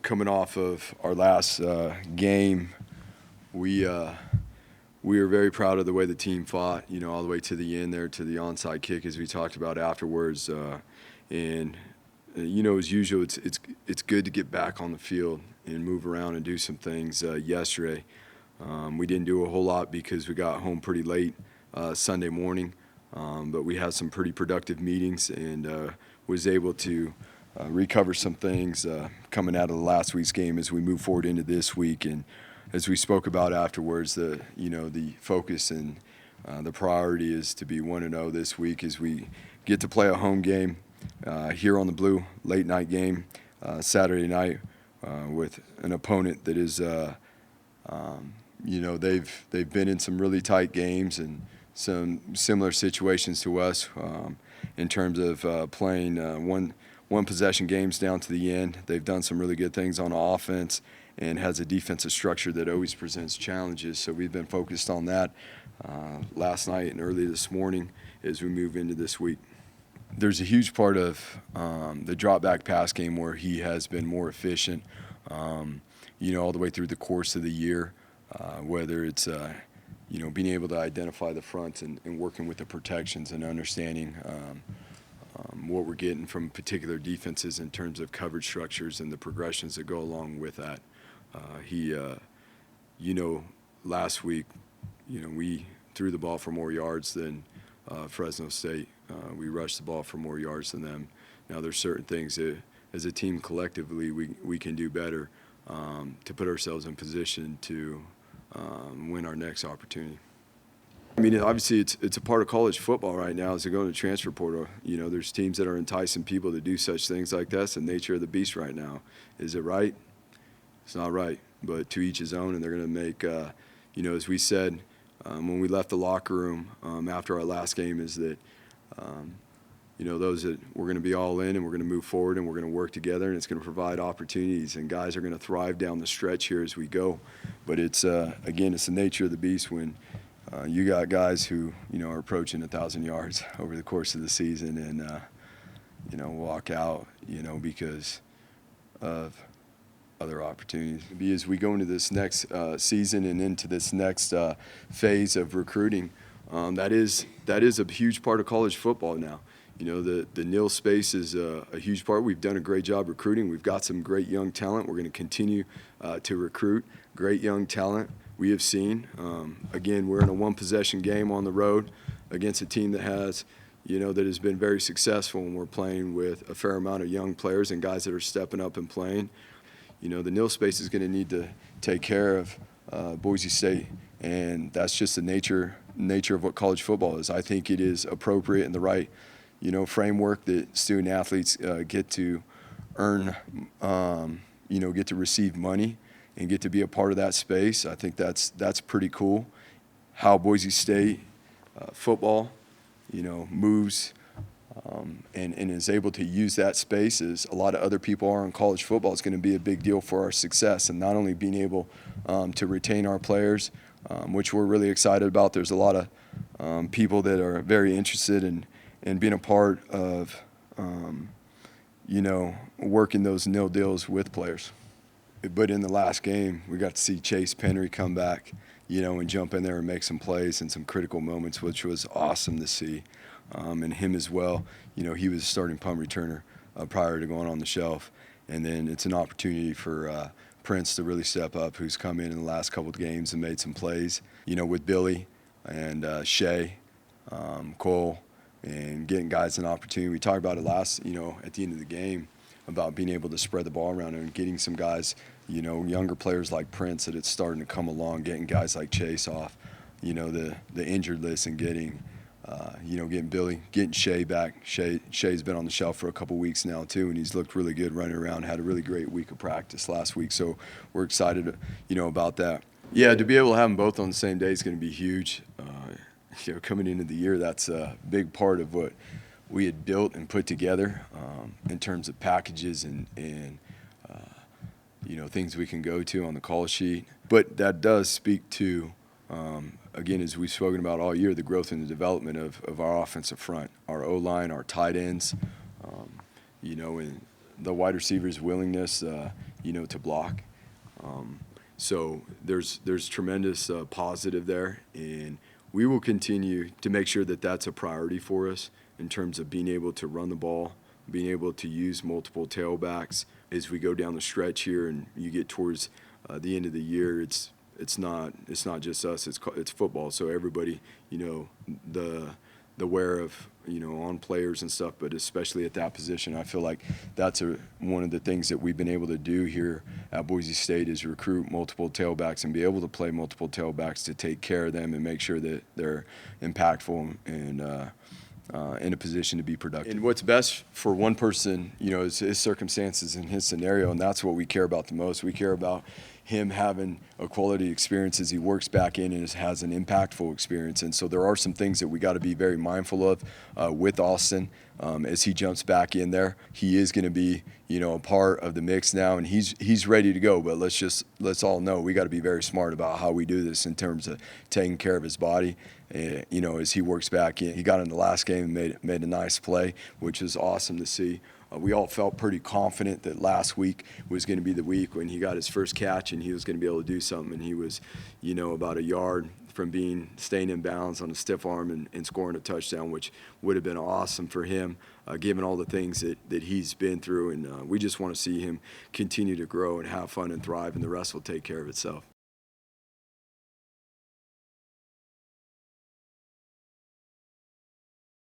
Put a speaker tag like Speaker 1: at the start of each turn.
Speaker 1: Coming off of our last game, we were very proud of the way the team fought, all the way to the end there, to the onside kick, as we talked about afterwards. As usual, it's good to get back on the field and move around and do some things. Yesterday, we didn't do a whole lot because we got home pretty late Sunday morning, but we had some pretty productive meetings and was able to recover some things coming out of the last week's game as we move forward into this week. And as we spoke about afterwards, the focus and the priority is to be 1-0 this week as we get to play a home game here on the Blue, late night game Saturday night with an opponent that is, they've been in some really tight games and some similar situations to us in terms of playing one possession games down to the end. They've done some really good things on offense and has a defensive structure that always presents challenges. So we've been focused on that last night and early this morning as we move into this week. There's a huge part of the drop back pass game where he has been more efficient, all the way through the course of the year, whether it's, being able to identify the fronts and working with the protections and understanding what we're getting from particular defenses in terms of coverage structures and the progressions that go along with that. Last week, we threw the ball for more yards than Fresno State. We rushed the ball for more yards than them. Now there's certain things that as a team collectively we can do better to put ourselves in position to win our next opportunity. I mean, obviously it's a part of college football right now as they go into transfer portal. There's teams that are enticing people to do such things like this, the nature of the beast right now. Is it right? It's not right, but to each his own, and they're going to make, as we said when we left the locker room after our last game, is that, those that we're going to be all in and we're going to move forward and we're going to work together and it's going to provide opportunities and guys are going to thrive down the stretch here as we go. But it's, again, it's the nature of the beast when you got guys who, are approaching 1,000 yards over the course of the season and, walk out, because of other opportunities. As we go into this next season and into this next phase of recruiting, that is a huge part of college football now. The NIL space is a huge part. We've done a great job recruiting. We've got some great young talent. We're going to continue to recruit great young talent. We have seen, again, we're in a one-possession game on the road against a team that has, that has been very successful, and we're playing with a fair amount of young players and guys that are stepping up and playing. The NIL space is going to need to take care of Boise State, and that's just the nature of what college football is. I think it is appropriate and the right, framework that student athletes get to earn, get to receive money and get to be a part of that space. I think that's pretty cool. How Boise State football, moves and is able to use that space as a lot of other people are in college football. It's going to be a big deal for our success, and not only being able to retain our players, which we're really excited about. There's a lot of people that are very interested in being a part of, working those NIL deals with players. But in the last game, we got to see Chase Penry come back, and jump in there and make some plays in some critical moments, which was awesome to see. And him as well, he was a starting punt returner prior to going on the shelf. And then it's an opportunity for Prince to really step up, who's come in the last couple of games and made some plays, with Billy and Shea, Cole, and getting guys an opportunity. We talked about it last, at the end of the game, about being able to spread the ball around and getting some guys, younger players like Prince that it's starting to come along, getting guys like Chase off, the injured list, and getting Billy, getting Shea back. Shea's been on the shelf for a couple weeks now too, and he's looked really good running around, had a really great week of practice last week. So we're excited, about that. Yeah, to be able to have them both on the same day is going to be huge. Coming into the year, that's a big part of what we had built and put together in terms of packages and things we can go to on the call sheet. But that does speak to, again, as we've spoken about all year, the growth and the development of our offensive front, our O-line, our tight ends, and the wide receivers' willingness to block. So there's tremendous positive there, and we will continue to make sure that that's a priority for us in terms of being able to run the ball, being able to use multiple tailbacks as we go down the stretch here, and you get towards the end of the year. It's not just us. It's football. So everybody, the wear of on players and stuff, but especially at that position, I feel like that's one of the things that we've been able to do here at Boise State is recruit multiple tailbacks and be able to play multiple tailbacks to take care of them and make sure that they're impactful and in a position to be productive. And what's best for one person, is his circumstances and his scenario, and that's what we care about the most. We care about him having a quality experience as he works back in and has an impactful experience. And so there are some things that we got to be very mindful of with Austin as he jumps back in there. He is going to be, a part of the mix now, and he's ready to go. But let's all know we got to be very smart about how we do this in terms of taking care of his body. As he works back in, he got in the last game and made a nice play, which is awesome to see. We all felt pretty confident that last week was going to be the week when he got his first catch and he was going to be able to do something. And he was, about a yard from staying in bounds on a stiff arm and scoring a touchdown, which would have been awesome for him, given all the things that he's been through. And we just want to see him continue to grow and have fun and thrive, and the rest will take care of itself.